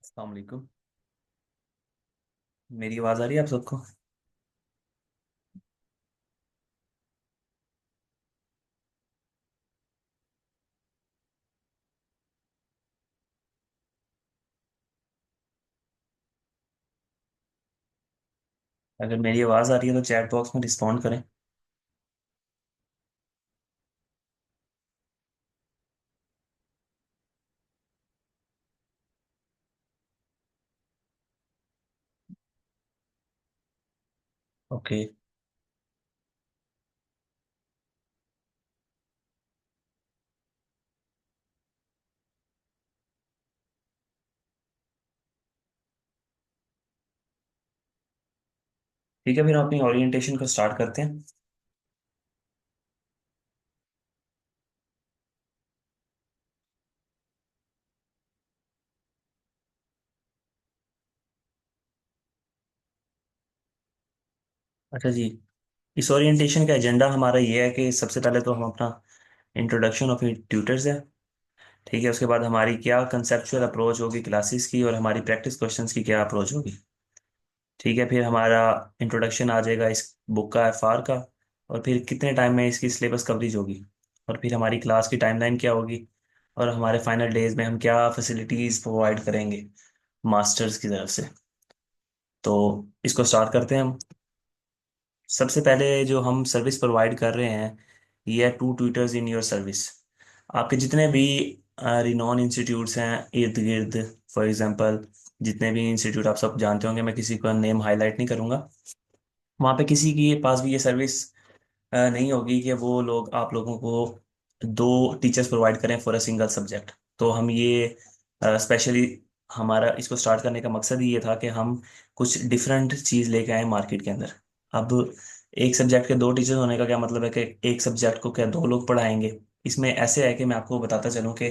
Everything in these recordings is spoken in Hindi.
अस्सलाम वालेकुम। मेरी आवाज़ आ रही है आप सबको? अगर मेरी आवाज़ आ रही है तो चैट बॉक्स में रिस्पॉन्ड करें। ओके। ठीक है, फिर हम अपनी ओरिएंटेशन को स्टार्ट करते हैं। अच्छा जी। इस ओरिएंटेशन का एजेंडा हमारा ये है कि सबसे पहले तो हम अपना इंट्रोडक्शन ऑफ ट्यूटर्स है। ठीक है, उसके बाद हमारी क्या कंसेप्चुअल अप्रोच होगी क्लासेस की और हमारी प्रैक्टिस क्वेश्चंस की क्या अप्रोच होगी। ठीक है, फिर हमारा इंट्रोडक्शन आ जाएगा इस बुक का एफआर का। और फिर कितने टाइम में इसकी सिलेबस कवरेज होगी। और फिर हमारी क्लास की टाइमलाइन क्या होगी। और हमारे फाइनल डेज में हम क्या फैसिलिटीज प्रोवाइड करेंगे मास्टर्स की तरफ से। तो इसको स्टार्ट करते हैं हम। सबसे पहले जो हम सर्विस प्रोवाइड कर रहे हैं ये है two tutors in your service. आपके जितने भी रिनॉन इंस्टीट्यूट्स हैं इर्द गिर्द, फॉर एग्जांपल जितने भी इंस्टीट्यूट आप सब जानते होंगे, मैं किसी का नेम हाईलाइट नहीं करूंगा। वहाँ पे किसी के पास भी ये सर्विस नहीं होगी कि वो लोग आप लोगों को दो टीचर्स प्रोवाइड करें फॉर अ सिंगल सब्जेक्ट। तो हम ये स्पेशली हमारा इसको स्टार्ट करने का मकसद ही ये था कि हम कुछ डिफरेंट चीज़ लेके आए मार्केट के अंदर। अब एक सब्जेक्ट के दो टीचर्स होने का क्या मतलब है कि एक सब्जेक्ट को क्या दो लोग पढ़ाएंगे। इसमें ऐसे है कि मैं आपको बताता चलूँ कि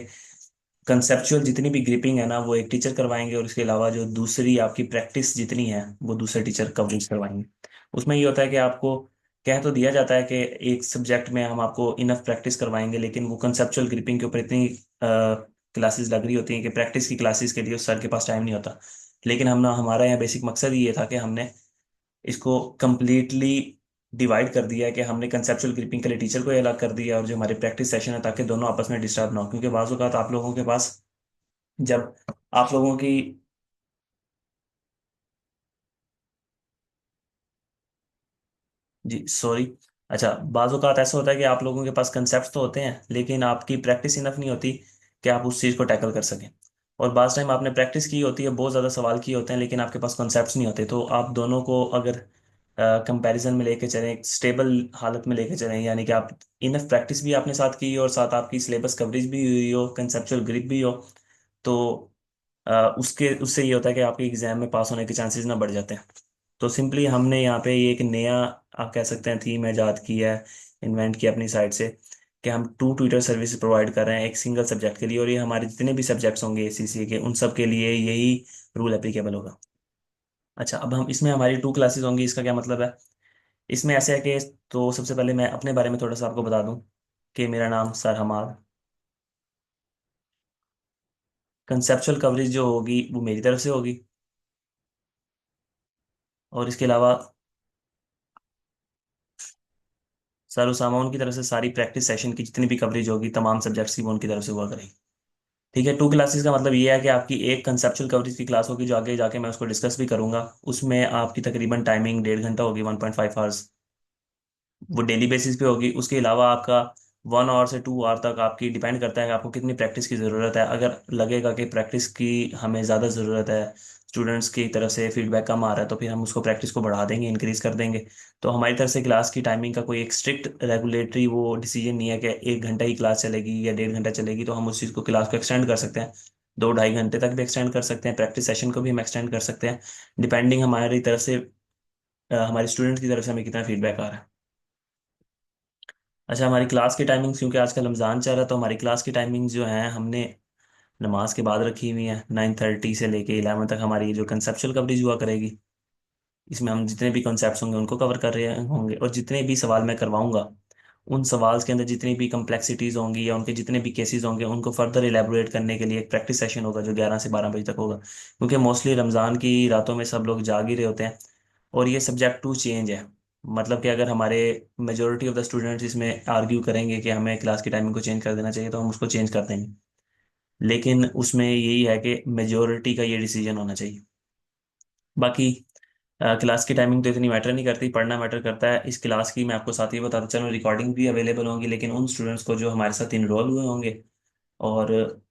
कंसेप्चुअल जितनी भी ग्रिपिंग है ना वो एक टीचर करवाएंगे, और इसके अलावा जो दूसरी आपकी प्रैक्टिस जितनी है वो दूसरे टीचर कवरेज करवाएंगे। उसमें ये होता है कि आपको कह तो दिया जाता है कि एक सब्जेक्ट में हम आपको इनफ प्रैक्टिस करवाएंगे, लेकिन वो कंसेप्चुअल ग्रिपिंग के ऊपर इतनी क्लासेस लग रही होती हैं कि प्रैक्टिस की क्लासेस के लिए उस सर के पास टाइम नहीं होता। लेकिन हम ना हमारा यहाँ बेसिक मकसद ही ये था कि हमने इसको कम्प्लीटली डिवाइड कर दिया है कि हमने कंसेप्चुअल ग्रिपिंग के लिए टीचर को ही अलग कर दिया और जो हमारे प्रैक्टिस सेशन है ताकि दोनों आपस में डिस्टर्ब ना हो, क्योंकि बाज़ औक़ात आप लोगों के पास जब आप लोगों की। जी सॉरी। अच्छा, बाज़ औक़ात ऐसा होता है कि आप लोगों के पास कंसेप्ट तो होते हैं लेकिन आपकी प्रैक्टिस इनफ नहीं होती कि आप उस चीज़ को टैकल कर सकें। और बाज़ टाइम आपने प्रैक्टिस की होती है, बहुत ज़्यादा सवाल किए होते हैं, लेकिन आपके पास कॉन्सेप्ट्स नहीं होते। तो आप दोनों को अगर कंपैरिजन में लेके चलें, एक स्टेबल हालत में लेके चलें, यानी कि आप इनफ प्रैक्टिस भी आपने साथ की और साथ आपकी सिलेबस कवरेज भी हुई हो, कंसेप्चुअल ग्रिप भी हो, तो उसके उससे ये होता है कि आपके एग्जाम में पास होने के चांसेस ना बढ़ जाते हैं। तो सिंपली हमने यहाँ पे ये एक नया, आप कह सकते हैं, थीम ईजाद किया है, इन्वेंट किया अपनी साइड से, कि हम टू ट्यूटर सर्विस प्रोवाइड कर रहे हैं एक सिंगल सब्जेक्ट के लिए, और ये हमारे जितने भी सब्जेक्ट्स होंगे एसीसी के उन सब के लिए यही रूल एप्लीकेबल होगा। अच्छा, अब हम इसमें हमारी टू क्लासेस होंगी, इसका क्या मतलब है। इसमें ऐसे है कि तो सबसे पहले मैं अपने बारे में थोड़ा सा आपको बता दूं कि मेरा नाम सर हमाद। कंसेप्चुअल कवरेज जो होगी वो मेरी तरफ से होगी। और इसके अलावा सर उसामा उनकी तरफ से सारी प्रैक्टिस सेशन की जितनी भी कवरेज होगी तमाम सब्जेक्ट्स की वो उनकी तरफ से हुआ करेगी। ठीक है, टू क्लासेस का मतलब ये है कि आपकी एक कंसेप्चुअल कवरेज की क्लास होगी जो आगे जाके मैं उसको डिस्कस भी करूंगा। उसमें आपकी तकरीबन टाइमिंग 1.5 घंटा होगी, 1.5 आवर्स। वो डेली बेसिस पे होगी। उसके अलावा आपका 1 आवर से 2 आवर तक आपकी डिपेंड करता है कि आपको कितनी प्रैक्टिस की ज़रूरत है। अगर लगेगा कि प्रैक्टिस की हमें ज़्यादा ज़रूरत है, स्टूडेंट्स की तरफ से फीडबैक कम आ रहा है, तो फिर हम उसको प्रैक्टिस को बढ़ा देंगे, इंक्रीज कर देंगे। तो हमारी तरफ से क्लास की टाइमिंग का कोई एक स्ट्रिक्ट रेगुलेटरी वो डिसीजन नहीं है कि 1 घंटा ही क्लास चलेगी या 1.5 घंटा चलेगी। तो हम उस चीज़ को क्लास को एक्सटेंड कर सकते हैं, 2 ढाई घंटे तक भी एक्सटेंड कर सकते हैं, प्रैक्टिस सेशन को भी हम एक्सटेंड कर सकते हैं, डिपेंडिंग हमारी तरफ से हमारे स्टूडेंट्स की तरफ से हमें कितना फीडबैक आ रहा है। अच्छा, हमारी क्लास की टाइमिंग्स, क्योंकि आजकल रमज़ान चल रहा है तो हमारी क्लास की टाइमिंग्स जो हैं हमने नमाज के बाद रखी हुई हैं। 9:30 से लेके 11 तक हमारी ये जो कंसेप्चुअल कवरेज हुआ करेगी। इसमें हम जितने भी कॉन्सेप्ट्स होंगे उनको कवर कर रहे होंगे, और जितने भी सवाल मैं करवाऊंगा उन सवाल के अंदर जितनी भी कम्प्लेक्सिटीज होंगी या उनके जितने भी केसेस होंगे उनको फर्दर इलेबोरेट करने के लिए एक प्रैक्टिस सेशन होगा जो 11 से 12 बजे तक होगा, क्योंकि मोस्टली रमज़ान की रातों में सब लोग जाग ही रहे होते हैं। और ये सब्जेक्ट टू चेंज है, मतलब कि अगर हमारे मेजोरिटी ऑफ द स्टूडेंट्स इसमें आर्ग्यू करेंगे कि हमें क्लास की टाइमिंग को चेंज कर देना चाहिए तो हम उसको चेंज कर देंगे, लेकिन उसमें यही है कि मेजोरिटी का ये डिसीजन होना चाहिए। बाकी क्लास की टाइमिंग तो इतनी मैटर नहीं करती, पढ़ना मैटर करता है। इस क्लास की मैं आपको साथ ही बताता चलूँ, रिकॉर्डिंग भी अवेलेबल होंगी, लेकिन उन स्टूडेंट्स को जो हमारे साथ इनरोल हुए होंगे। और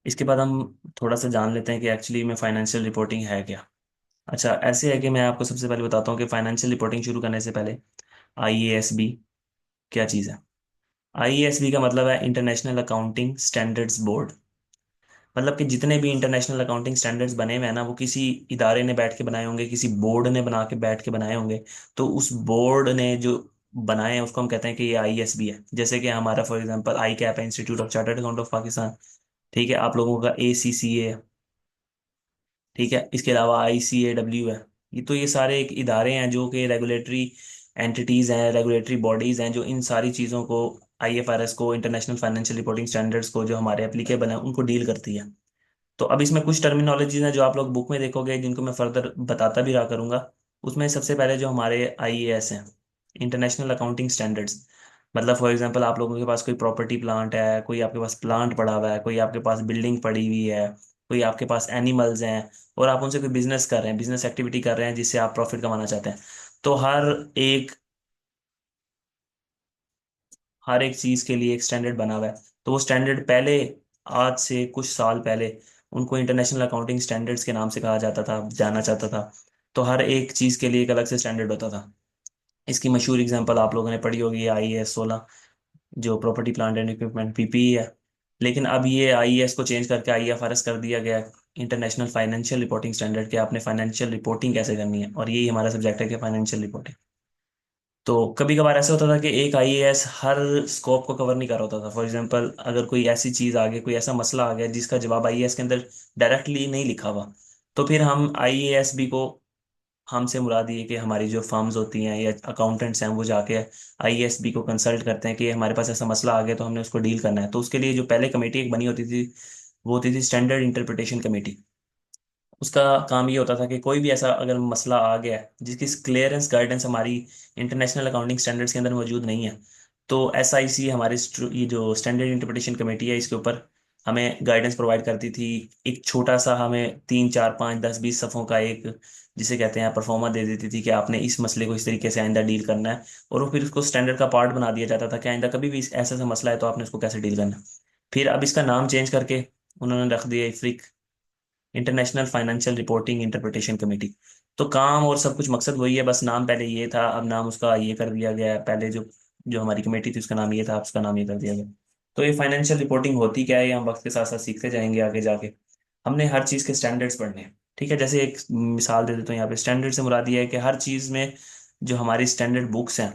इसके बाद हम थोड़ा सा जान लेते हैं कि एक्चुअली में फाइनेंशियल रिपोर्टिंग है क्या। अच्छा, ऐसे है कि मैं आपको सबसे पहले बताता हूँ कि फाइनेंशियल रिपोर्टिंग शुरू करने से पहले आईएएसबी क्या चीज़ है। आईएएसबी का मतलब है इंटरनेशनल अकाउंटिंग स्टैंडर्ड्स बोर्ड। मतलब कि जितने भी इंटरनेशनल अकाउंटिंग स्टैंडर्ड्स बने हुए हैं ना, वो किसी इदारे ने बैठ के बनाए होंगे, किसी बोर्ड ने बना के बैठ के बनाए होंगे। तो उस बोर्ड ने जो बनाए हैं उसको हम कहते हैं कि ये आईएसबी है। जैसे कि हमारा फॉर एग्जांपल आई कैप है, institute of chartered account of Pakistan. ठीक है, आप लोगों का एसीसीए है। ठीक है, इसके अलावा आईसीएडब्ल्यू है। ये सारे एक इदारे हैं जो कि रेगुलेटरी एंटिटीज हैं, रेगुलेटरी बॉडीज हैं, जो इन सारी चीज़ों को, आईएफआरएस को, इंटरनेशनल फाइनेंशियल रिपोर्टिंग स्टैंडर्ड्स को, जो हमारे एप्लीकेबल हैं उनको डील करती है। तो अब इसमें कुछ टर्मिनोलॉजीज हैं जो आप लोग बुक में देखोगे, जिनको मैं फर्दर बताता भी रहा करूंगा। उसमें सबसे पहले जो हमारे आईएएस हैं, इंटरनेशनल अकाउंटिंग स्टैंडर्ड्स। मतलब फॉर एग्जांपल आप लोगों के पास कोई प्रॉपर्टी प्लांट है, कोई आपके पास प्लांट पड़ा हुआ है, कोई आपके पास बिल्डिंग पड़ी हुई है, कोई आपके पास एनिमल्स हैं, और आप उनसे कोई बिजनेस कर रहे हैं, बिजनेस एक्टिविटी कर रहे हैं जिससे आप प्रॉफिट कमाना चाहते हैं। तो एक हर एक चीज के लिए एक स्टैंडर्ड बना हुआ है। तो वो स्टैंडर्ड पहले, आज से कुछ साल पहले, उनको इंटरनेशनल अकाउंटिंग स्टैंडर्ड्स के नाम से कहा जाता था, जाना जाता था। तो हर एक चीज के लिए एक अलग से स्टैंडर्ड होता था। इसकी मशहूर एग्जांपल आप लोगों ने पढ़ी होगी, IAS 16, जो property plant and equipment PPE है। लेकिन अब ये IAS को चेंज करके IFRS कर दिया गया है, इंटरनेशनल फाइनेंशियल रिपोर्टिंग स्टैंडर्ड, के आपने फाइनेंशियल रिपोर्टिंग कैसे करनी है, और यही हमारा सब्जेक्ट है कि फाइनेंशियल रिपोर्टिंग। तो कभी कभार ऐसा होता था कि एक आईएएस हर स्कोप को कवर नहीं कर होता था। फॉर एग्जांपल अगर कोई ऐसी चीज आ गई, कोई ऐसा मसला आ गया जिसका जवाब आईएएस के अंदर डायरेक्टली नहीं लिखा हुआ, तो फिर हम आईएएस भी को, हमसे मुराद ये कि हमारी जो फर्म्स होती हैं या अकाउंटेंट्स हैं वो जाके आईएएसबी को कंसल्ट करते हैं कि हमारे पास ऐसा मसला आ गया तो हमने उसको डील करना है। तो उसके लिए जो पहले कमेटी एक बनी होती थी, वो होती थी स्टैंडर्ड इंटरप्रिटेशन कमेटी। उसका काम ये होता था कि कोई भी ऐसा अगर मसला आ गया है जिसकी क्लियरेंस गाइडेंस हमारी इंटरनेशनल अकाउंटिंग स्टैंडर्ड्स के अंदर मौजूद नहीं है, तो SIC हमारे ये जो स्टैंडर्ड इंटरप्रिटेशन कमेटी है इसके ऊपर हमें गाइडेंस प्रोवाइड करती थी। एक छोटा सा हमें 3 4 5 10 20 सफ़ों का एक, जिसे कहते हैं, परफॉर्मा दे देती थी कि आपने इस मसले को इस तरीके से आइंदा डील करना है। और वो फिर उसको स्टैंडर्ड का पार्ट बना दिया जाता था कि आइंदा कभी भी ऐसा सा मसला है तो आपने उसको कैसे डील करना है। फिर अब इसका नाम चेंज करके उन्होंने रख दिया IFRIC, international financial reporting interpretation committee. तो काम और सब कुछ मकसद वही है, बस नाम पहले ये था, अब नाम उसका ये कर दिया गया है। पहले जो जो हमारी कमेटी थी उसका नाम ये था, अब उसका नाम ये कर दिया गया। तो ये फाइनेंशियल रिपोर्टिंग होती क्या है, ये हम वक्त के साथ साथ सीखते जाएंगे आगे जाके। हमने हर चीज़ के स्टैंडर्ड्स पढ़ने हैं। ठीक है, जैसे एक मिसाल दे देता हूँ यहाँ पे। स्टैंडर्ड से मुराद ये है कि हर चीज़ में जो हमारी स्टैंडर्ड बुक्स हैं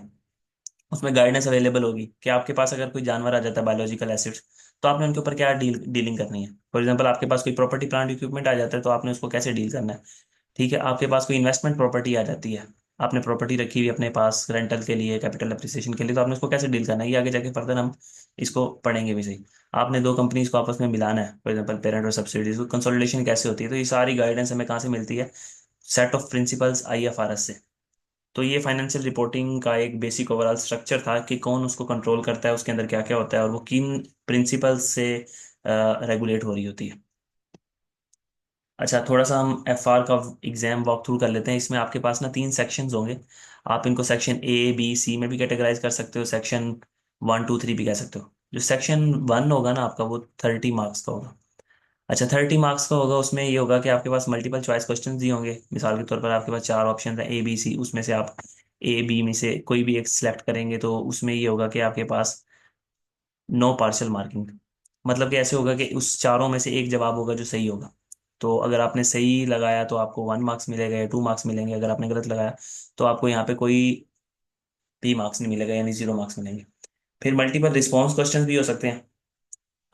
उसमें गाइडेंस अवेलेबल होगी कि आपके पास अगर कोई जानवर आ जाता है, बायोलॉजिकल एसिड्स, तो आपने उनके ऊपर क्या डीलिंग करनी है। फॉर एग्जांपल आपके पास कोई प्रॉपर्टी प्लांट इक्विपमेंट आ जाता है तो आपने उसको कैसे डील करना है। ठीक है, आपके पास कोई इन्वेस्टमेंट प्रॉपर्टी आ जाती है, आपने प्रॉपर्टी रखी हुई है अपने पास रेंटल के लिए, कैपिटल अप्रिसिएशन के लिए, तो आपने उसको कैसे डील करना है, ये आगे जाके फर्दर हम इसको पढ़ेंगे भी सही। आपने दो कंपनीज को आपस में मिलाना है, फॉर एग्जांपल पेरेंट और सब्सिडीज, तो कंसोलिडेशन कैसे होती है। तो ये सारी गाइडेंस हमें कहाँ से मिलती है, सेट ऑफ प्रिंसिपल्स IFRS से। तो ये फाइनेंशियल रिपोर्टिंग का एक बेसिक ओवरऑल स्ट्रक्चर था कि कौन उसको कंट्रोल करता है, उसके अंदर क्या क्या होता है, और वो किन प्रिंसिपल्स से रेगुलेट हो रही होती है। अच्छा, थोड़ा सा हम FR का एग्जाम वॉक थ्रू कर लेते हैं। इसमें आपके पास ना 3 सेक्शंस होंगे। आप इनको सेक्शन A B C में भी कैटेगराइज कर सकते हो, सेक्शन 1 2 3 भी कह सकते हो। जो सेक्शन 1 होगा ना आपका, वो 30 मार्क्स का होगा। अच्छा, 30 मार्क्स का होगा, उसमें ये होगा कि आपके पास मल्टीपल चॉइस क्वेश्चन दिए होंगे। मिसाल के तौर पर आपके पास 4 ऑप्शन है A B C, उसमें से आप A B में से कोई भी एक सिलेक्ट करेंगे तो उसमें ये होगा कि आपके पास नो पार्शियल मार्किंग। मतलब कि ऐसे होगा कि उस चारों में से एक जवाब होगा जो सही होगा। तो अगर आपने सही लगाया तो आपको 1 मार्क्स मिलेगा या 2 मार्क्स मिलेंगे, अगर आपने गलत लगाया तो आपको यहाँ पे कोई भी मार्क्स नहीं मिलेगा, यानी 0 मार्क्स मिलेंगे। फिर मल्टीपल रिस्पॉन्स क्वेश्चन भी हो सकते हैं।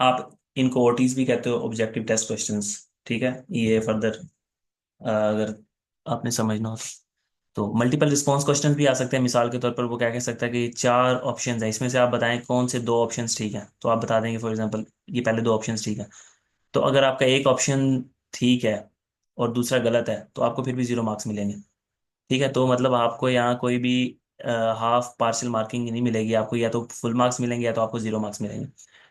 आप इनको OTs भी कहते हो, ऑब्जेक्टिव टेस्ट क्वेश्चंस। ठीक है, ये फर्दर अगर आपने समझना हो तो। तो मल्टीपल रिस्पॉन्स क्वेश्चन भी आ सकते हैं। मिसाल के तौर पर वो क्या कह सकता है कि चार ऑप्शंस हैं, इसमें से आप बताएं कौन से दो ऑप्शंस ठीक हैं, तो आप बता देंगे फॉर एग्जांपल ये पहले दो ऑप्शंस ठीक है। तो अगर आपका एक ऑप्शन ठीक है और दूसरा गलत है तो आपको फिर भी 0 मार्क्स मिलेंगे। ठीक है, तो मतलब आपको यहाँ कोई भी हाफ पार्शियल मार्किंग नहीं मिलेगी आपको, या तो फुल मार्क्स मिलेंगे या तो आपको 0 मार्क्स मिलेंगे।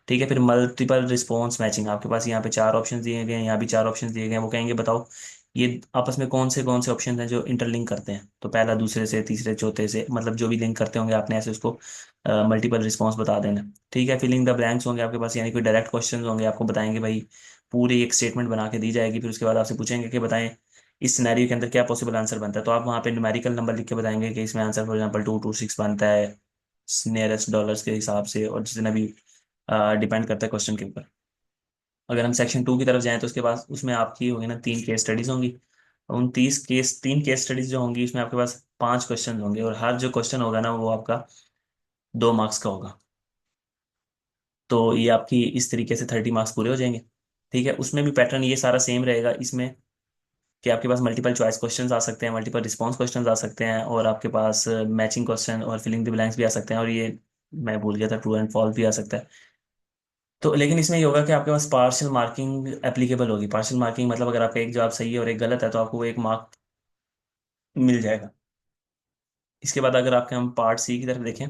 ठीक है, फिर मल्टीपल रिस्पॉन्स मैचिंग, आपके पास यहाँ पे चार ऑप्शन दिए गए हैं, यहाँ भी चार ऑप्शन दिए गए हैं। वो कहेंगे बताओ ये आपस में कौन से ऑप्शन हैं जो इंटरलिंक करते हैं, तो पहला दूसरे से, तीसरे चौथे से, मतलब जो भी लिंक करते होंगे आपने ऐसे उसको मल्टीपल रिस्पॉन्स बता देना। ठीक है, फिलिंग द ब्लैंक्स होंगे आपके पास, यानी कोई डायरेक्ट क्वेश्चन होंगे, आपको बताएंगे भाई पूरी एक स्टेटमेंट बना के दी जाएगी, फिर उसके बाद आपसे पूछेंगे कि बताएं इस सिनेरियो के अंदर क्या पॉसिबल आंसर बनता है, तो आप वहाँ पे न्यूमेरिकल नंबर लिख के बताएंगे कि इसमें आंसर फॉर एग्जांपल 226 बनता है नियरेस्ट डॉलर्स के हिसाब से, और जितना भी डिपेंड करता है क्वेश्चन के ऊपर। अगर हम सेक्शन 2 की तरफ जाएं तो उसके पास उसमें आपकी होगी ना 3 केस स्टडीज होंगी। उन 3 केस स्टडीज जो होंगी उसमें आपके पास 5 क्वेश्चन होंगे, और हर जो क्वेश्चन होगा ना वो आपका 2 मार्क्स का होगा। तो ये आपकी इस तरीके से 30 मार्क्स पूरे हो जाएंगे। ठीक है, उसमें भी पैटर्न ये सारा सेम रहेगा इसमें, कि आपके पास मल्टीपल चॉइस क्वेश्चंस आ सकते हैं, मल्टीपल रिस्पॉन्स क्वेश्चंस आ सकते हैं, और आपके पास मैचिंग क्वेश्चन और फिलिंग द ब्लैंक्स भी आ सकते हैं, और ये मैं भूल गया था ट्रू एंड फॉल्स भी आ सकता है। तो लेकिन इसमें ये होगा कि आपके पास पार्शियल मार्किंग एप्लीकेबल होगी। पार्शियल मार्किंग मतलब अगर आपका एक जवाब सही है और एक गलत है तो आपको वो 1 मार्क मिल जाएगा। इसके बाद अगर आपके हम पार्ट सी की तरफ देखें,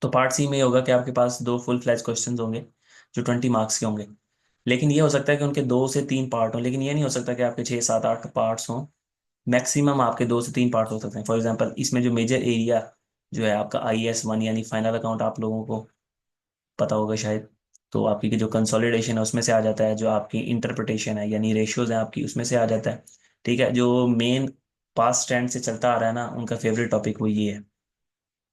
तो पार्ट सी में ये होगा कि आपके पास दो फुल फ्लैज क्वेश्चन होंगे जो 20 मार्क्स के होंगे। लेकिन ये हो सकता है कि उनके 2 से 3 पार्ट हों, लेकिन ये नहीं हो सकता कि आपके 6 7 8 पार्ट्स हों। मैक्सिमम आपके 2 से 3 पार्ट हो सकते हैं। फॉर एग्जांपल इसमें जो मेजर एरिया जो है आपका IS 1 यानी फाइनल अकाउंट, आप लोगों को पता होगा शायद, तो आपकी की जो कंसोलिडेशन है उसमें से आ जाता है, जो आपकी इंटरप्रिटेशन है यानी रेशियोज है आपकी उसमें से आ जाता है। ठीक है, जो मेन पास स्टैंड से चलता आ रहा है ना उनका फेवरेट टॉपिक वो ये है।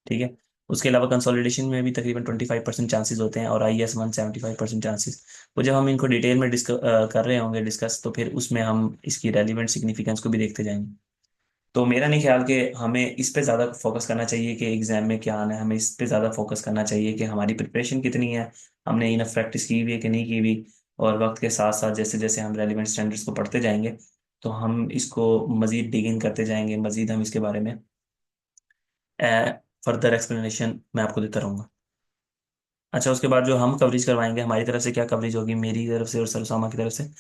ठीक है, उसके अलावा कंसोलिडेशन में भी तकरीबन 25% चांसेस होते हैं, और IS 1 75% चांसेस। वो जब हम इनको डिटेल में कर रहे होंगे डिस्कस, तो फिर उसमें हम इसकी रेलिवेंट सिग्निफिकेंस को भी देखते जाएंगे। तो मेरा नहीं ख्याल कि हमें इस पे ज़्यादा फोकस करना चाहिए कि एग्जाम में क्या आना है, हमें इस पे ज़्यादा फोकस करना चाहिए कि हमारी प्रिपरेशन कितनी है, हमने इनफ प्रैक्टिस की हुई है कि नहीं की हुई। और वक्त के साथ साथ जैसे जैसे हम रेलिवेंट स्टैंडर्ड्स को पढ़ते जाएंगे तो हम इसको मज़ीद डिगिंग करते जाएंगे, मज़ीद हम इसके बारे में फर्दर एक्सप्लेनेशन मैं आपको देता रहूँगा। अच्छा, उसके बाद जो हम कवरेज करवाएंगे हमारी तरफ से, क्या कवरेज होगी मेरी तरफ से और सरसामा की तरफ से,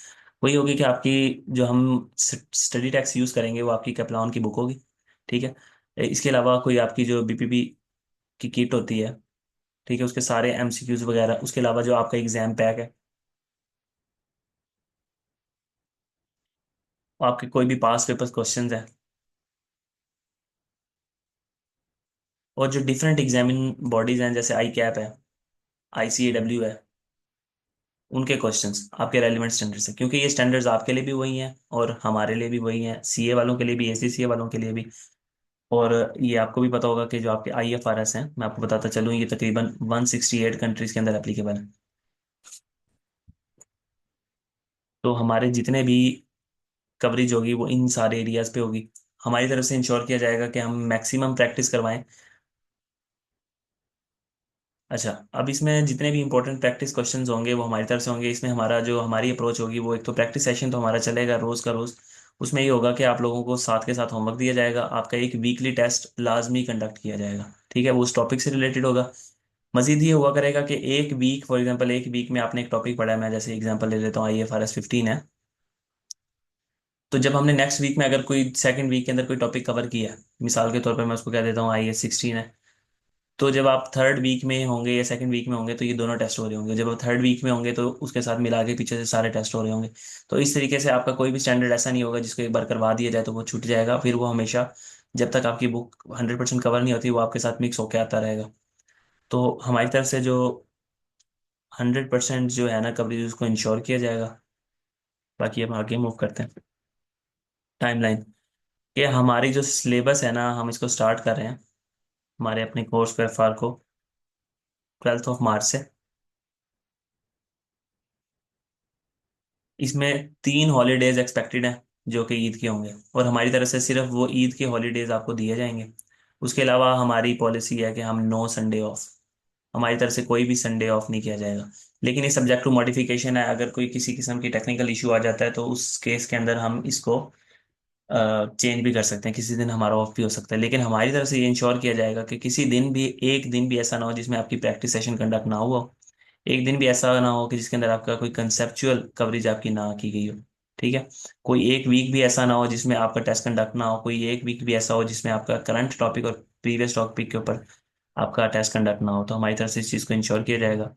वही होगी कि आपकी जो हम स्टडी टैक्स यूज़ करेंगे वो आपकी कैपलान की बुक होगी। ठीक है, इसके अलावा कोई आपकी जो BPP की किट होती है, ठीक है, उसके सारे MCQs वगैरह, उसके अलावा जो आपका एग्जाम पैक है, आपके कोई भी पास पेपर क्वेश्चंस हैं, और जो डिफरेंट एग्जामिन बॉडीज हैं जैसे ICAP है, ICAW है, उनके क्वेश्चंस आपके रेलिवेंट स्टैंडर्ड से, क्योंकि ये स्टैंडर्ड्स आपके लिए भी वही हैं और हमारे लिए भी वही हैं, CA वालों के लिए भी, ACCA वालों के लिए भी। और ये आपको भी पता होगा कि जो आपके IFRS हैं, मैं आपको बताता चलूँ, ये तकरीबन 168 कंट्रीज के अंदर एप्लीकेबल है। तो हमारे जितने भी कवरेज होगी वो इन सारे एरियाज पे होगी। हमारी तरफ से इंश्योर किया जाएगा कि हम मैक्सिमम प्रैक्टिस करवाएं। अच्छा, अब इसमें जितने भी इंपॉर्टेंट प्रैक्टिस क्वेश्चंस होंगे वो हमारी तरफ से होंगे। इसमें हमारा जो हमारी अप्रोच होगी वो, एक तो प्रैक्टिस सेशन तो हमारा चलेगा रोज का रोज। उसमें ये होगा कि आप लोगों को साथ के साथ होमवर्क दिया जाएगा, आपका एक वीकली टेस्ट लाजमी कंडक्ट किया जाएगा। ठीक है, वो उस टॉपिक से रिलेटेड होगा। मजीद ये हुआ करेगा कि एक वीक, फॉर एग्जांपल एक वीक में आपने एक टॉपिक पढ़ा है, मैं जैसे एग्जांपल ले लेता हूँ IFRS 15 है, तो जब हमने नेक्स्ट वीक में अगर कोई सेकंड वीक के अंदर कोई टॉपिक कवर किया है, मिसाल के तौर पर मैं उसको कह देता हूँ IS 16 है, तो जब आप थर्ड वीक में होंगे या सेकंड वीक में होंगे तो ये दोनों टेस्ट हो रहे होंगे, जब आप थर्ड वीक में होंगे तो उसके साथ मिला के पीछे से सारे टेस्ट हो रहे होंगे। तो इस तरीके से आपका कोई भी स्टैंडर्ड ऐसा नहीं होगा जिसको एक बार करवा दिया जाए तो वो छूट जाएगा, फिर वो हमेशा जब तक आपकी बुक 100% कवर नहीं होती वो आपके साथ मिक्स होके आता रहेगा। तो हमारी तरफ से जो 100% जो है ना कवरेज उसको इंश्योर किया जाएगा। बाकी हम आगे मूव करते हैं। टाइमलाइन, ये हमारी जो सिलेबस है ना हम इसको स्टार्ट कर रहे हैं हमारे अपने कोर्स को, FR को 12 मार्च से। इसमें 3 हॉलीडेज एक्सपेक्टेड हैं जो कि ईद के होंगे, और हमारी तरफ से सिर्फ वो ईद के हॉलीडेज आपको दिए जाएंगे। उसके अलावा हमारी पॉलिसी है कि हम नो संडे ऑफ, हमारी तरफ से कोई भी संडे ऑफ नहीं किया जाएगा। लेकिन ये सब्जेक्ट टू मॉडिफिकेशन है, अगर कोई किसी किस्म की टेक्निकल इशू आ जाता है तो उस केस के अंदर हम इसको चेंज भी कर सकते हैं, किसी दिन हमारा ऑफ भी हो सकता है, लेकिन हमारी तरफ से ये इंश्योर किया जाएगा कि किसी दिन भी, एक दिन भी ऐसा ना हो जिसमें आपकी प्रैक्टिस सेशन कंडक्ट ना हुआ हो। एक दिन भी ऐसा ना हो कि जिसके अंदर आपका कोई कंसेप्चुअल कवरेज आपकी ना की गई हो। ठीक है। कोई एक वीक भी ऐसा ना हो जिसमें आपका टेस्ट कंडक्ट ना हो, कोई एक वीक भी ऐसा हो जिसमें आपका करंट टॉपिक और प्रीवियस टॉपिक के ऊपर आपका टेस्ट कंडक्ट ना हो। तो हमारी तरफ से इस चीज़ को इंश्योर किया जाएगा।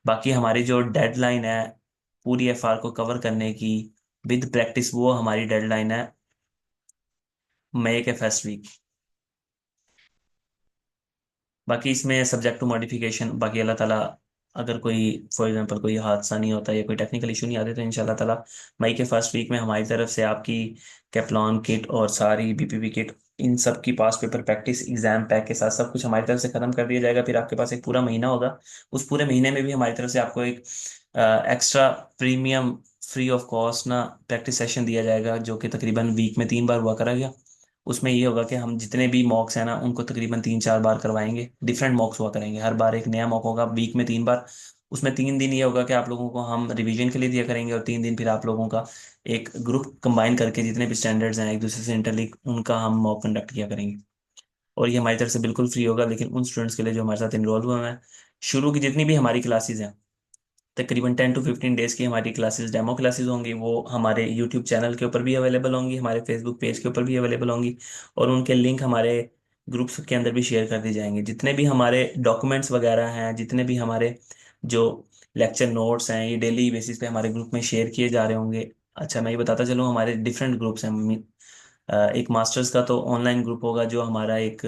बाकी हमारी जो डेडलाइन है पूरी एफआर को कवर करने की विद प्रैक्टिस, वो हमारी डेडलाइन है मई के फर्स्ट वीक। बाकी इसमें सब्जेक्ट टू मॉडिफिकेशन, बाकी अल्लाह ताला अगर कोई फॉर एग्जांपल कोई हादसा नहीं होता या कोई टेक्निकल इशू नहीं आते तो इंशाल्लाह ताला मई के फर्स्ट वीक में हमारी तरफ से आपकी कैप्लॉन किट और सारी बीपीपी किट, इन सब की पास पेपर प्रैक्टिस एग्जाम पैक के साथ सब कुछ हमारी तरफ से खत्म कर दिया जाएगा। फिर आपके पास एक पूरा महीना होगा। उस पूरे महीने में भी हमारी तरफ से आपको एक extra premium free of cost ना प्रैक्टिस सेशन दिया जाएगा, जो कि तकरीबन वीक में 3 बार हुआ करेगा। उसमें ये होगा कि हम जितने भी मॉक्स हैं ना उनको तकरीबन 3-4 बार करवाएंगे, डिफरेंट मॉक्स हुआ करेंगे, हर बार एक नया मॉक होगा वीक में 3 बार। उसमें 3 दिन ये होगा कि आप लोगों को हम रिवीजन के लिए दिया करेंगे, और 3 दिन फिर आप लोगों का एक ग्रुप कंबाइन करके जितने भी स्टैंडर्ड्स हैं एक दूसरे से इंटरलिंक, उनका हम मॉक कंडक्ट किया करेंगे। और ये हमारी तरफ से बिल्कुल फ्री होगा, लेकिन उन स्टूडेंट्स के लिए जो हमारे साथ इनरोल हुए हैं। शुरू की जितनी भी हमारी क्लासेज हैं, तकरीबन 10 to 15 डेज की हमारी क्लासेस, डेमो क्लासेस होंगी, वो हमारे यूट्यूब चैनल के ऊपर भी अवेलेबल होंगी, हमारे फेसबुक पेज के ऊपर भी अवेलेबल होंगी, और उनके लिंक हमारे ग्रुप्स के अंदर भी शेयर कर दी जाएंगे। जितने भी हमारे डॉक्यूमेंट्स वगैरह हैं, जितने भी हमारे जो लेक्चर नोट्स हैं, ये डेली बेसिस पे हमारे ग्रुप में शेयर किए जा रहे होंगे। अच्छा, मैं ये बताता चलूँ, हमारे डिफरेंट ग्रुप्स हैं। एक मास्टर्स का तो ऑनलाइन ग्रुप होगा जो हमारा एक,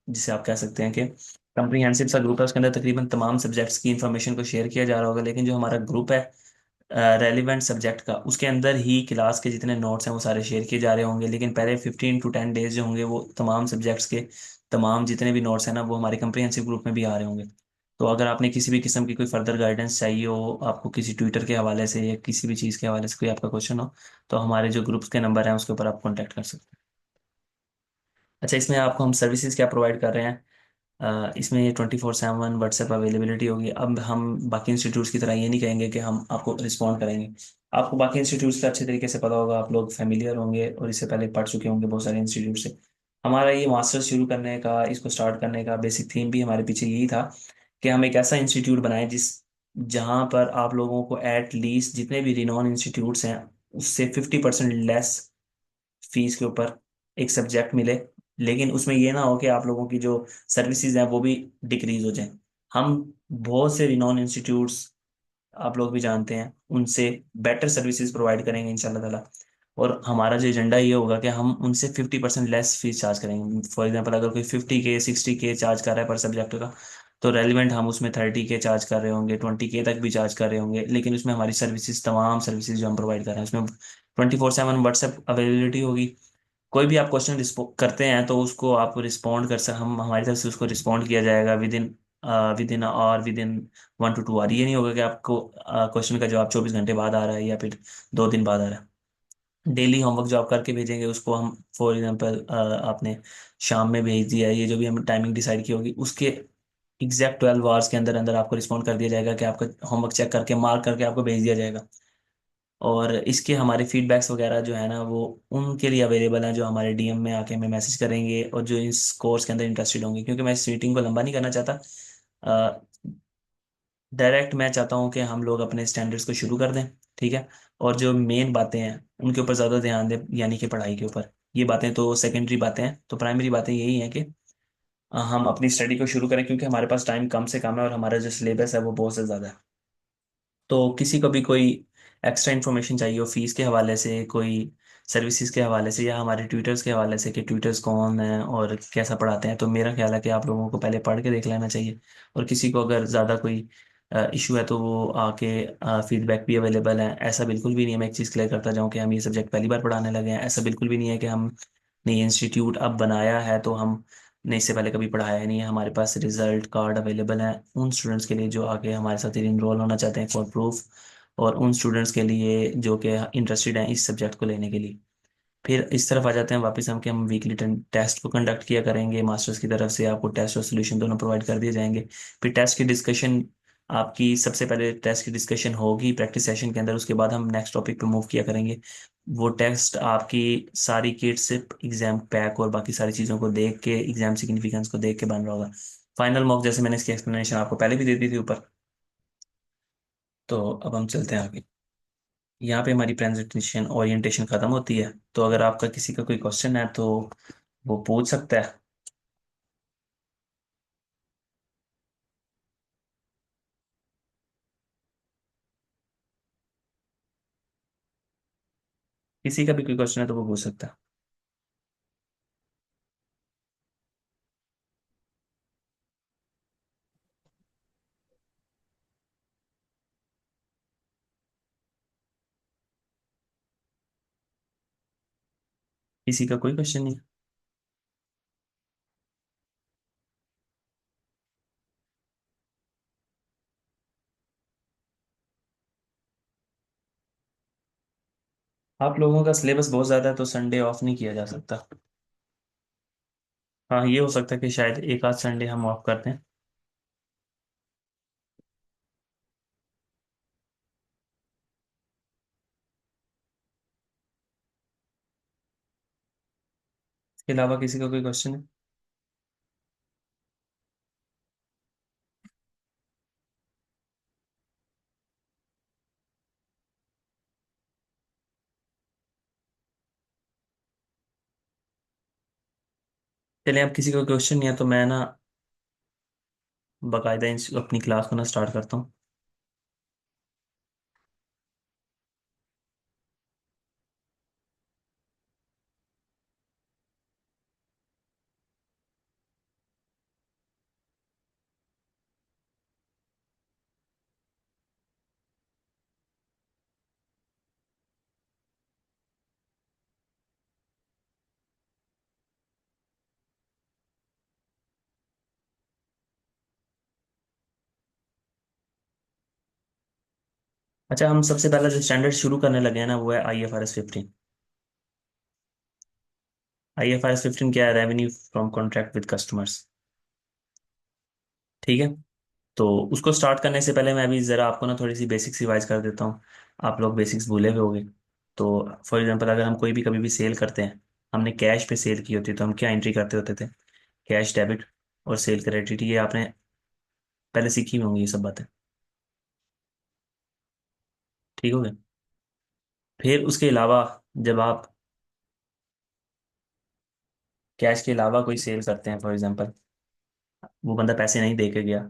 जिसे आप कह सकते हैं कि कंप्रीहेंसिव सा ग्रुप है। उसके अंदर तकरीबन तमाम सब्जेक्ट्स की इंफॉर्मेशन को शेयर किया जा रहा होगा। लेकिन जो हमारा ग्रुप है रेलिवेंट सब्जेक्ट का, उसके अंदर ही क्लास के जितने नोट्स हैं वो सारे शेयर किए जा रहे होंगे। लेकिन पहले 15 to 10 डेज जो होंगे वो तमाम सब्जेक्ट्स के तमाम जितने भी नोट्स हैं ना वो हमारे कंप्रीहेंसिव ग्रुप में भी आ रहे होंगे। तो अगर आपने किसी भी किस्म की कोई फर्दर गाइडेंस चाहिए हो, आपको किसी ट्विटर के हवाले से या किसी भी चीज़ के हवाले से कोई आपका क्वेश्चन हो, तो हमारे जो ग्रुप्स के नंबर हैं उसके ऊपर आप कॉन्टैक्ट कर सकते हैं। अच्छा, इसमें आपको हम सर्विसेज क्या प्रोवाइड कर रहे हैं? इसमें ये 24/7 व्हाट्सएप अवेलेबिलिटी होगी। अब हम बाकी इंस्टीट्यूट्स की तरह ये नहीं कहेंगे कि हम आपको रिस्पॉन्ड करेंगे। आपको बाकी इंस्टीट्यूट्स का अच्छे तरीके से पता होगा, आप लोग फेमिलियर होंगे और इससे पहले पढ़ चुके होंगे बहुत सारे इंस्टीट्यूट से। हमारा ये मास्टर्स शुरू करने का, इसको स्टार्ट करने का बेसिक थीम भी हमारे पीछे यही था कि हम एक ऐसा इंस्टीट्यूट बनाएं जिस जहाँ पर आप लोगों को एट लीस्ट जितने भी रिनॉन इंस्टीट्यूट्स हैं उससे 50% लेस फीस के ऊपर एक सब्जेक्ट मिले। लेकिन उसमें ये ना हो कि आप लोगों की जो सर्विसेज हैं वो भी डिक्रीज हो जाए। हम बहुत से रिनॉन इंस्टीट्यूट्स, आप लोग भी जानते हैं, उनसे बेटर सर्विसेज प्रोवाइड करेंगे इंशाल्लाह ताला। और हमारा जो एजेंडा ये होगा कि हम उनसे 50% लेस फीस चार्ज करेंगे। फॉर एग्जांपल अगर कोई 50K 60K चार्ज कर रहा है पर सब्जेक्ट का, तो रेलिवेंट हम उसमें 30K चार्ज कर रहे होंगे, 20K तक भी चार्ज कर रहे होंगे। लेकिन उसमें हमारी सर्विसेज, तमाम सर्विसेज जो हम प्रोवाइड कर रहे हैं उसमें 24/7 व्हाट्सएप अवेलेबिलिटी होगी। कोई भी आप क्वेश्चन करते हैं तो उसको आप रिस्पॉन्ड कर सक हम हमारी तरफ से उसको रिस्पॉन्ड किया जाएगा within hour, within 1 to 2 hour. ये नहीं होगा कि आपको क्वेश्चन का जवाब 24 घंटे बाद आ रहा है या फिर 2 दिन बाद आ रहा है। डेली होमवर्क जो आप करके भेजेंगे उसको हम, फॉर एग्जांपल आपने शाम में भेज दिया है, ये जो भी हम टाइमिंग डिसाइड की होगी उसके एग्जैक्ट 12 आवर्स के अंदर अंदर आपको रिस्पॉन्ड कर दिया जाएगा कि आपका होमवर्क चेक करके मार्क करके आपको भेज दिया जाएगा। और इसके हमारे फीडबैक्स वगैरह जो है ना वो उनके लिए अवेलेबल हैं जो हमारे डीएम में आके हमें मैसेज करेंगे और जो इस कोर्स के अंदर इंटरेस्टेड होंगे। क्योंकि मैं इस मीटिंग को लंबा नहीं करना चाहता, डायरेक्ट मैं चाहता हूँ कि हम लोग अपने स्टैंडर्ड्स को शुरू कर दें। ठीक है। और जो मेन बातें हैं उनके ऊपर ज़्यादा ध्यान दें, यानी कि पढ़ाई के ऊपर। ये बातें तो सेकेंडरी बातें हैं, तो प्राइमरी बातें यही हैं कि हम अपनी स्टडी को शुरू करें, क्योंकि हमारे पास टाइम कम से कम है और हमारा जो सिलेबस है वो बहुत से ज़्यादा है। तो किसी को भी कोई एक्स्ट्रा इन्फॉर्मेशन चाहिए हो फीस के हवाले से, कोई सर्विसेज के हवाले से, या हमारे ट्यूटर्स के हवाले से कि ट्यूटर्स कौन हैं और कैसा पढ़ाते हैं, तो मेरा ख्याल है कि आप लोगों को पहले पढ़ के देख लेना चाहिए। और किसी को अगर ज़्यादा कोई इशू है तो वो आके फीडबैक भी अवेलेबल है। ऐसा बिल्कुल भी नहीं है, मैं एक चीज़ क्लियर करता जाऊँ, कि हम ये सब्जेक्ट पहली बार पढ़ाने लगे हैं, ऐसा बिल्कुल भी नहीं है कि हम ने इंस्टीट्यूट अब बनाया है तो हम ने इससे पहले कभी पढ़ाया नहीं है। हमारे पास रिजल्ट कार्ड अवेलेबल हैं उन स्टूडेंट्स के लिए जो आगे हमारे साथ इनरोल होना चाहते हैं फॉर प्रूफ, और उन स्टूडेंट्स के लिए जो कि इंटरेस्टेड हैं इस सब्जेक्ट को लेने के लिए। फिर इस तरफ आ जाते हैं वापस हम, कि हम वीकली टेस्ट को कंडक्ट किया करेंगे। मास्टर्स की तरफ से आपको टेस्ट और सोल्यूशन दोनों प्रोवाइड कर दिए जाएंगे। फिर टेस्ट की डिस्कशन आपकी सबसे पहले टेस्ट की डिस्कशन होगी प्रैक्टिस सेशन के अंदर, उसके बाद हम नेक्स्ट टॉपिक पे मूव किया करेंगे। वो टेस्ट आपकी सारी किट से एग्जाम पैक और बाकी सारी चीज़ों को देख के, एग्जाम सिग्निफिकेंस को देख के बन रहा होगा। फाइनल मॉक जैसे मैंने इसकी एक्सप्लेनेशन आपको पहले भी दे दी थी ऊपर। तो अब हम चलते हैं आगे। यहाँ पे हमारी प्रेजेंटेशन ओरिएंटेशन खत्म होती है, तो अगर आपका किसी का कोई क्वेश्चन है तो वो पूछ सकता है। किसी का भी कोई क्वेश्चन है तो वो पूछ सकता है। किसी का कोई क्वेश्चन नहीं? आप लोगों का सिलेबस बहुत ज़्यादा है तो संडे ऑफ नहीं किया जा सकता। हाँ, ये हो सकता है कि शायद एक आध संडे हम ऑफ करते हैं। इसके अलावा किसी का कोई क्वेश्चन है? चलिए, अब किसी का क्वेश्चन नहीं है तो मैं ना बाकायदा अपनी क्लास को ना स्टार्ट करता हूँ। अच्छा, हम सबसे पहला जो स्टैंडर्ड शुरू करने लगे हैं ना, वो है IFRS 15। IFRS 15 क्या है? Revenue from contract with customers. ठीक है। तो उसको स्टार्ट करने से पहले मैं अभी ज़रा आपको ना थोड़ी सी बेसिक्स रिवाइज कर देता हूँ। आप लोग बेसिक्स भूले हुए होंगे। तो फॉर एग्जांपल, अगर हम कोई भी कभी भी सेल करते हैं, हमने कैश पे सेल की होती है तो हम क्या एंट्री करते होते थे? कैश डेबिट और सेल क्रेडिट। ये आपने पहले सीखी हुई होंगी ये सब बातें। ठीक हो गया। फिर उसके अलावा जब आप कैश के अलावा कोई सेल करते हैं, फॉर एग्जांपल वो बंदा पैसे नहीं दे के गया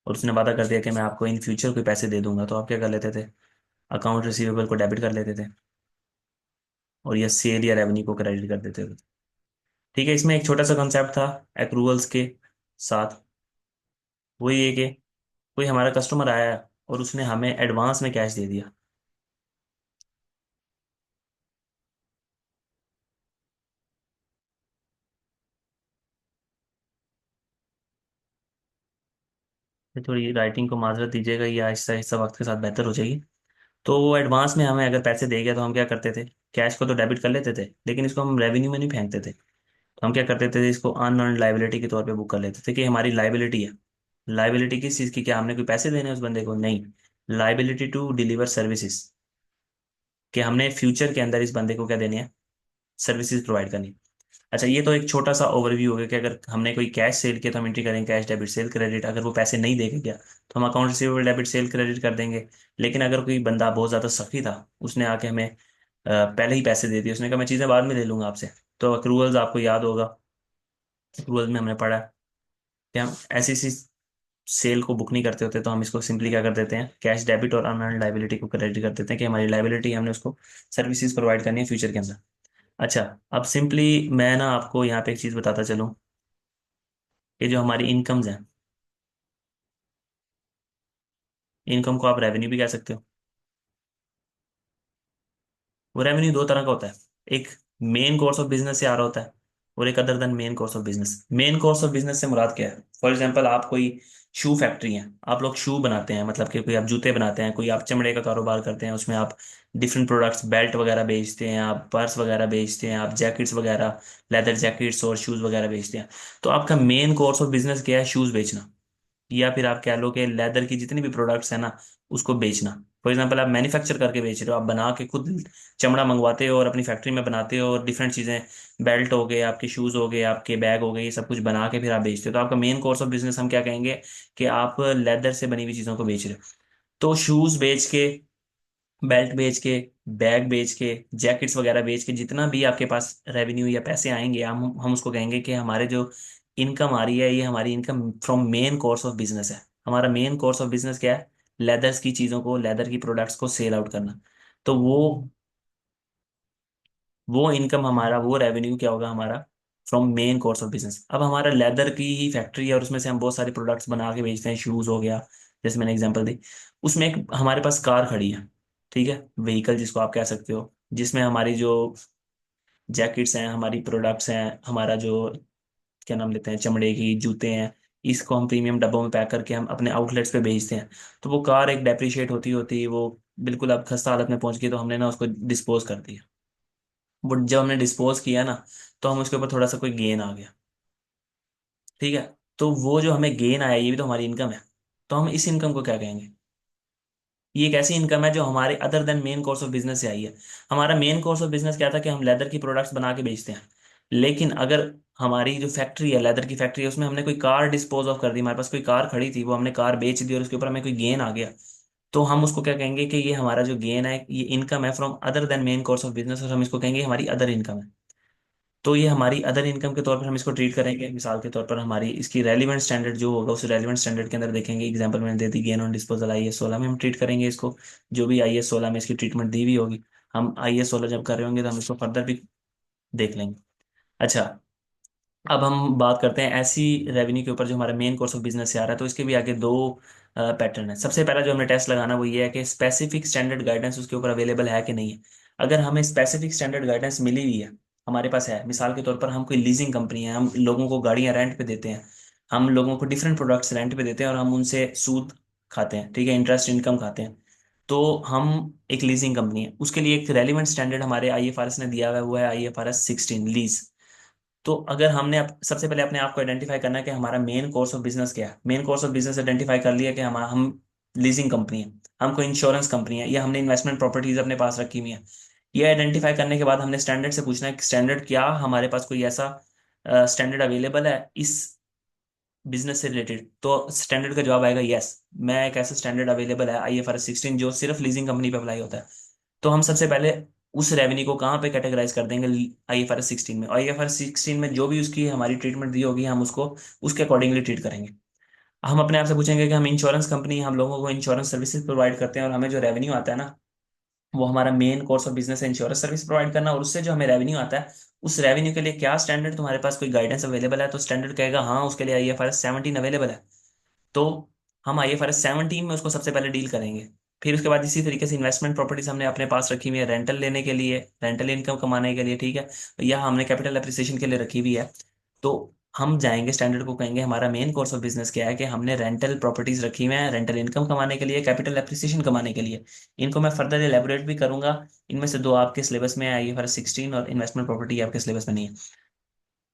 और उसने वादा कर दिया कि मैं आपको इन फ्यूचर कोई पैसे दे दूंगा, तो आप क्या कर लेते थे? अकाउंट रिसीवेबल को डेबिट कर लेते थे और या सेल या रेवेन्यू को क्रेडिट कर देते थे। ठीक है, इसमें एक छोटा सा कंसेप्ट था एक्रूवल्स के साथ। वो ये कि कोई हमारा कस्टमर आया और उसने हमें एडवांस में कैश दे दिया। ये थोड़ी राइटिंग को माजरत दीजिएगा, ये आहिस्ता आहिस्ता वक्त के साथ बेहतर हो जाएगी। तो वो एडवांस में हमें अगर पैसे दे गया तो हम क्या करते थे? कैश को तो डेबिट कर लेते थे, लेकिन इसको हम रेवेन्यू में नहीं फेंकते थे। तो हम क्या करते थे? इसको अनअर्न्ड लाइबिलिटी के तौर पे बुक कर लेते थे कि हमारी लाइबिलिटी है। लाइबिलिटी किस चीज़ की? क्या हमने कोई पैसे देने हैं उस बंदे को? नहीं। लाइबिलिटी टू डिलीवर सर्विसेज, कि हमने फ्यूचर के अंदर इस बंदे को क्या देने हैं? सर्विसेज प्रोवाइड करनी। अच्छा, ये तो एक छोटा सा ओवरव्यू हो गया कि अगर हमने कोई कैश सेल किया तो हम एंट्री करेंगे कैश डेबिट सेल क्रेडिट। अगर वो पैसे नहीं दे के गया तो हम account receivable debit cell credit कर देंगे। लेकिन अगर कोई बंदा बहुत ज़्यादा सखी था, उसने आके हमें पहले ही पैसे दे दिए, उसने कहा मैं चीज़ें बाद में ले लूंगा आपसे, तो अक्रूवल्स आपको याद होगा। अक्रूवल में हमने पढ़ा कि हम ऐसी सी सेल को बुक नहीं करते होते, तो हम इसको सिंपली क्या कर देते हैं? कैश डेबिट और अनअर्न्ड लाइबिलिटी को क्रेडिट कर देते हैं कि हमारी लाइबिलिटी हमने उसको सर्विसेज प्रोवाइड करनी है फ्यूचर के अंदर। अच्छा, अब सिंपली मैं ना आपको यहाँ पे एक चीज़ बताता चलूँ कि जो हमारी इनकम्स हैं, इनकम को आप रेवेन्यू भी कह सकते हो। वो रेवेन्यू दो तरह का होता है। एक मेन कोर्स ऑफ बिजनेस से आ रहा होता है और एक other than main course of business. Main course of business से मुराद क्या है? फॉर एग्जांपल, आप कोई शू फैक्ट्री है, आप लोग शू बनाते हैं, मतलब कि कोई आप जूते बनाते हैं, कोई आप चमड़े का कारोबार करते हैं, उसमें आप डिफरेंट प्रोडक्ट्स, बेल्ट वगैरह बेचते हैं, आप पर्स वगैरह बेचते हैं, आप जैकेट्स वगैरह, लेदर जैकेट्स और शूज़ वगैरह बेचते हैं। तो आपका मेन कोर्स ऑफ बिजनेस क्या है? शूज़ बेचना। या फिर आप कह लो कि लेदर की जितनी भी प्रोडक्ट्स है ना, उसको बेचना। फॉर एग्जांपल आप मैन्युफैक्चर करके बेच रहे हो, आप बना के खुद चमड़ा मंगवाते हो और अपनी फैक्ट्री में बनाते हो, और डिफरेंट चीज़ें, बेल्ट हो गए, आपके शूज़ हो गए, आपके बैग हो गए, ये सब कुछ बना के फिर आप बेचते हो, तो आपका मेन कोर्स ऑफ बिजनेस हम क्या कहेंगे कि आप लेदर से बनी हुई चीज़ों को बेच रहे हो। तो शूज़ बेच के, बेल्ट बेच के, बैग बेच के, जैकेट्स वगैरह बेच के जितना भी आपके पास रेवेन्यू या पैसे आएंगे, हम उसको कहेंगे कि हमारे जो इनकम आ रही है, ये हमारी income from main course of business है। हमारा मेन कोर्स ऑफ बिजनेस क्या है? लेदर्स की चीज़ों को, लेदर की प्रोडक्ट्स को सेल आउट करना। तो वो इनकम हमारा, वो रेवेन्यू क्या होगा हमारा? From main course of business. अब हमारा लेदर की ही फैक्ट्री है और उसमें से हम बहुत सारे प्रोडक्ट्स बना के बेचते हैं, शूज़ हो गया, जैसे मैंने एग्जांपल दी। उसमें एक हमारे पास कार खड़ी है, ठीक है, व्हीकल जिसको आप कह सकते हो, जिसमें हमारी जो जैकेट्स हैं, हमारी प्रोडक्ट्स हैं, हमारा जो क्या नाम लेते हैं, चमड़े की जूते हैं, इसको हम प्रीमियम डब्बों में पैक करके हम अपने आउटलेट्स पे भेजते हैं। तो वो कार एक डेप्रिशिएट होती होती वो बिल्कुल अब खस्ता हालत में पहुंच गई, तो हमने ना उसको डिस्पोज कर दिया। वो जब हमने डिस्पोज किया ना, तो हम उसके ऊपर थोड़ा सा कोई गेन आ गया, ठीक है। तो वो जो हमें गेन आया, ये भी तो हमारी इनकम है। तो हम इस इनकम को क्या कहेंगे? ये एक ऐसी इनकम है जो हमारे other than main course of business से आई है। हमारा मेन कोर्स ऑफ बिजनेस क्या था कि हम लेदर की प्रोडक्ट्स बना के बेचते हैं। लेकिन अगर हमारी जो फैक्ट्री है, लेदर की फैक्ट्री है, उसमें हमने कोई कार डिस्पोज ऑफ कर दी, हमारे पास कोई कार खड़ी थी, वो हमने कार बेच दी और उसके ऊपर हमें कोई गेन आ गया, तो हम उसको क्या कहेंगे कि ये हमारा जो गेन है, ये इनकम है from other than main course of business, और हम इसको कहेंगे हमारी अदर इनकम है। तो ये हमारी अदर इनकम के तौर पर हम इसको ट्रीट करेंगे। मिसाल के तौर पर हमारी इसकी रेलिवेंट स्टैंडर्ड जो होगा, उस रेलिवेंट स्टैंडर्ड के अंदर देखेंगे। एग्जांपल मैंने दे दी, गेन ऑन डिस्पोजल IAS 16 में हम ट्रीट करेंगे इसको। जो भी IAS 16 में इसकी ट्रीटमेंट दी हुई होगी, हम IAS 16 जब कर रहे होंगे तो हम इसको फर्दर भी देख लेंगे। अच्छा, अब हम बात करते हैं ऐसी रेवेन्यू के ऊपर जो हमारा मेन कोर्स ऑफ बिजनेस से आ रहा है। तो इसके भी आगे दो पैटर्न है। सबसे पहला जो हमें टेस्ट लगाना वो ये है कि स्पेसिफिक स्टैंडर्ड गाइडेंस उसके ऊपर अवेलेबल है कि नहीं है। अगर हमें स्पेसिफिक स्टैंडर्ड गाइडेंस मिली हुई है, हमारे पास है, मिसाल के तौर पर हम कोई लीजिंग कंपनी है, हम लोगों को गाड़ियां रेंट पे देते हैं, हम लोगों को डिफरेंट प्रोडक्ट्स रेंट पे देते हैं और हम उनसे सूद खाते हैं, ठीक है, इंटरेस्ट इनकम खाते हैं। तो हम एक लीजिंग कंपनी है, उसके लिए एक रेलिवेंट स्टैंडर्ड हमारे IFRS ने दिया हुआ है, वो है IFRS 16 लीज। तो अगर हमने सबसे पहले अपने आप को आइडेंटिफाई करना है कि हमारा मेन कोर्स ऑफ बिजनेस क्या है। Main course of business identify कर लिया कि हम लीजिंग कंपनी है, हम कोई इंश्योरेंस कंपनी है, या हमने इन्वेस्टमेंट प्रॉपर्टीज अपने पास रखी हुई है। ये आइडेंटिफाई करने के बाद हमने स्टैंडर्ड से पूछना है कि स्टैंडर्ड क्या, हमारे पास कोई ऐसा स्टैंडर्ड अवेलेबल है इस बिजनेस से रिलेटेड। तो स्टैंडर्ड का जवाब आएगा यस, मैं एक ऐसा स्टैंडर्ड अवेलेबल है IFRS 16 जो सिर्फ लीजिंग कंपनी पे अप्लाई होता है। तो हम सबसे पहले उस रेवेन्यू को कहाँ पे कैटेगराइज कर देंगे? IFRS 16 में। IFRS 16 में जो भी उसकी हमारी ट्रीटमेंट दी होगी, हम उसको उसके अकॉर्डिंगली ट्रीट करेंगे। हम अपने आप से पूछेंगे कि हम इंश्योरेंस कंपनी, हम लोगों को इंश्योरेंस सर्विसेज प्रोवाइड करते हैं और हमें जो रेवेन्यू आता है ना, वो हमारा मेन कोर्स ऑफ बिजनेस है इंश्योरेंस सर्विस प्रोवाइड करना, और उससे जो हमें रेवेन्यू आता है, उस रेवेन्यू के लिए क्या स्टैंडर्ड तुम्हारे पास कोई गाइडेंस अवेलेबल है? तो स्टैंडर्ड कहेगा हाँ, उसके लिए IFRS 17 अवेलेबल है। तो हम IFRS 17 में उसको सबसे पहले डील करेंगे। फिर उसके बाद इसी तरीके से इन्वेस्टमेंट प्रॉपर्टीज हमने अपने पास रखी हुई है रेंटल लेने के लिए, रेंटल इनकम कमाने के लिए, ठीक है, या हमने कैपिटल एप्रिसिएशन के लिए रखी हुई है। तो हम जाएंगे स्टैंडर्ड को कहेंगे हमारा मेन कोर्स ऑफ बिजनेस क्या है, कि हमने रेंटल प्रॉपर्टीज रखी हुई हैं रेंटल इनकम कमाने के लिए, कैपिटल एप्रिसिएशन कमाने के लिए। इनको मैं फर्दर एलेबोरेट भी करूंगा। इनमें से दो आपके सिलेबस में है, IFRS 16, और इन्वेस्टमेंट प्रॉपर्टी आपके सिलेबस में नहीं है।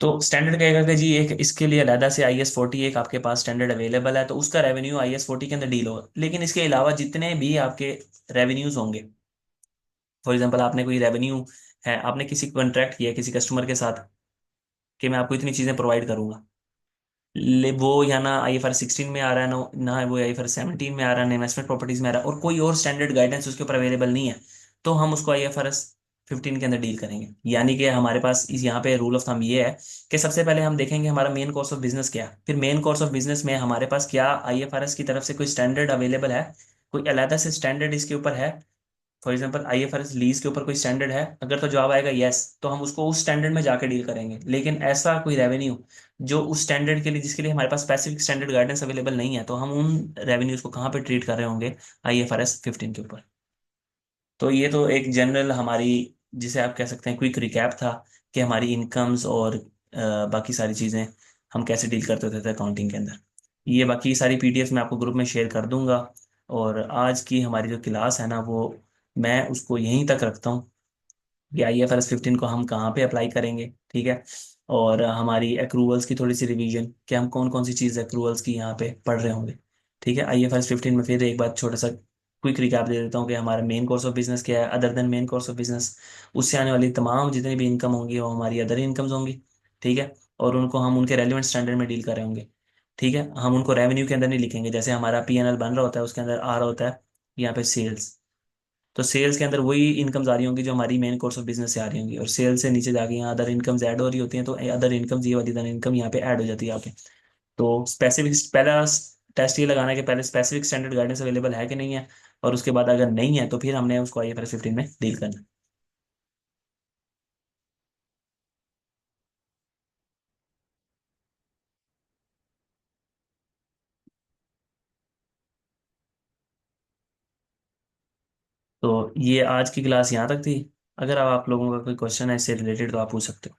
तो स्टैंडर्ड कहेगा कि जी एक इसके लिए अलहदा से IS 40 एक आपके पास स्टैंडर्ड अवेलेबल है, तो उसका रेवेन्यू IS 40 के अंदर डील होगा। लेकिन इसके अलावा जितने भी आपके रेवेन्यूज होंगे, फॉर एग्जांपल आपने कोई रेवेन्यू है, आपने किसी कॉन्ट्रैक्ट किया है किसी कस्टमर के साथ कि मैं आपको इतनी चीजें प्रोवाइड करूंगा, वो या ना IFRS 16 में आ रहा है, ना वो IFRS 17 में आ रहा है, ना इन्वेस्टमेंट प्रॉपर्टीज में आ रहा है, और कोई और स्टैंडर्ड गाइडेंस उसके ऊपर अवेलेबल नहीं है, तो हम उसको IFRS 15 के अंदर डील करेंगे। यानी कि हमारे पास इस यहाँ पे रूल ऑफ थंब ये है कि सबसे पहले हम देखेंगे हमारा मेन कोर्स ऑफ बिजनेस क्या है, फिर मेन कोर्स ऑफ बिजनेस में हमारे पास क्या IFRS की तरफ से कोई स्टैंडर्ड अवेलेबल है, कोई अलग से स्टैंडर्ड इसके ऊपर है, फॉर एग्जांपल IFRS लीज के ऊपर कोई स्टैंडर्ड है, अगर तो जवाब आएगा यस, तो हम उसको उस स्टैंडर्ड में जाके डील करेंगे। लेकिन ऐसा कोई रेवेन्यू जो उस स्टैंडर्ड के लिए, जिसके लिए हमारे पास स्पेसिफिक स्टैंडर्ड गाइडेंस अवेलेबल नहीं है, तो हम उन रेवेन्यूज को कहाँ पे ट्रीट कर रहे होंगे? IFRS 15 के ऊपर। तो ये तो एक जनरल हमारी, जिसे आप कह सकते हैं क्विक रिकैप था, कि हमारी इनकम्स और बाकी सारी चीज़ें हम कैसे डील करते होते थे अकाउंटिंग के अंदर। ये बाकी सारी PDF मैं आपको ग्रुप में शेयर कर दूंगा। और आज की हमारी जो क्लास है ना, वो मैं उसको यहीं तक रखता हूँ कि IFRS 15 को हम कहाँ पे अप्लाई करेंगे, ठीक है। और हमारी एक्रूवल्स की थोड़ी सी रिवीजन कि हम कौन कौन सी चीज़ एक्रूवल्स की यहाँ पे पढ़ रहे होंगे। ठीक है, IFRS 15 में फिर एक बार छोटा सा क्विक रिकैप दे देता हूँ कि हमारा मेन कोर्स ऑफ बिजनेस क्या है, other than main course of business उससे आने वाली तमाम जितनी भी इनकम होंगी वो हमारी अदर इनकम्स होंगी। ठीक है, और उनको हम उनके रेलिवेंट स्टैंडर्ड में डील कर रहे होंगे। ठीक है, हम उनको रेवेन्यू के अंदर नहीं लिखेंगे, जैसे हमारा P&L बन रहा होता है उसके अंदर आ रहा होता है यहाँ पे सेल्स। तो सेल्स के अंदर वही इनकम्स आ रही होंगी जो हमारी मेन कोर्स ऑफ बिजनेस से आ रही होंगी, और सेल्स से नीचे जाके यहाँ अदर इनकम्स ऐड हो रही होती हैं, तो अदर इनकम्स ये वाली अदर इनकम यहाँ पे ऐड हो जाती है आके। तो स्पेसिफिक पहला टेस्ट ये लगाना है कि पहले स्पेसिफिक स्टैंडर्ड गाइडेंस अवेलेबल है कि नहीं है, और उसके बाद अगर नहीं है तो फिर हमने उसको IFRS 15 में डील करना है। तो ये आज की क्लास यहाँ तक थी। अगर अब आप लोगों का कोई क्वेश्चन है इससे रिलेटेड तो आप पूछ सकते हो।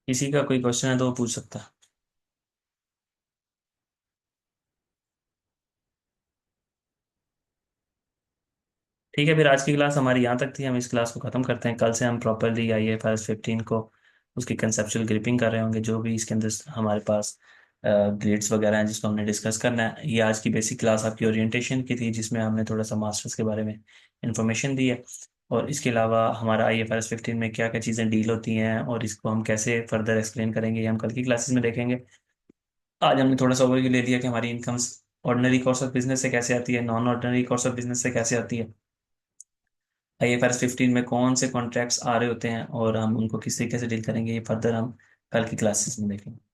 किसी का कोई क्वेश्चन है तो वो पूछ सकता है। ठीक है, फिर आज की क्लास हमारी यहाँ तक थी, हम इस क्लास को ख़त्म करते हैं। कल से हम प्रॉपरली IFRS 15 को उसकी कंसेप्चुअल ग्रिपिंग कर रहे होंगे, जो भी इसके अंदर हमारे पास ग्रेड्स वगैरह हैं जिसको हमने डिस्कस करना है। ये आज की बेसिक क्लास आपकी ओरिएंटेशन की थी जिसमें हमने थोड़ा सा मास्टर्स के बारे में इंफॉर्मेशन दी है, और इसके अलावा हमारा IFRS 15 में क्या क्या चीज़ें डील होती हैं और इसको हम कैसे फर्दर एक्सप्लेन करेंगे ये हम कल की क्लासेस में देखेंगे। आज हमने थोड़ा सा ओवरव्यू ले लिया कि हमारी incomes ordinary course of business से कैसे आती है, non ordinary course of business से कैसे आती है, IFRS 15 में कौन से कॉन्ट्रैक्ट्स आ रहे होते हैं और हम उनको किस तरीके से डील करेंगे, ये फर्दर हम कल की क्लासेस में देखेंगे।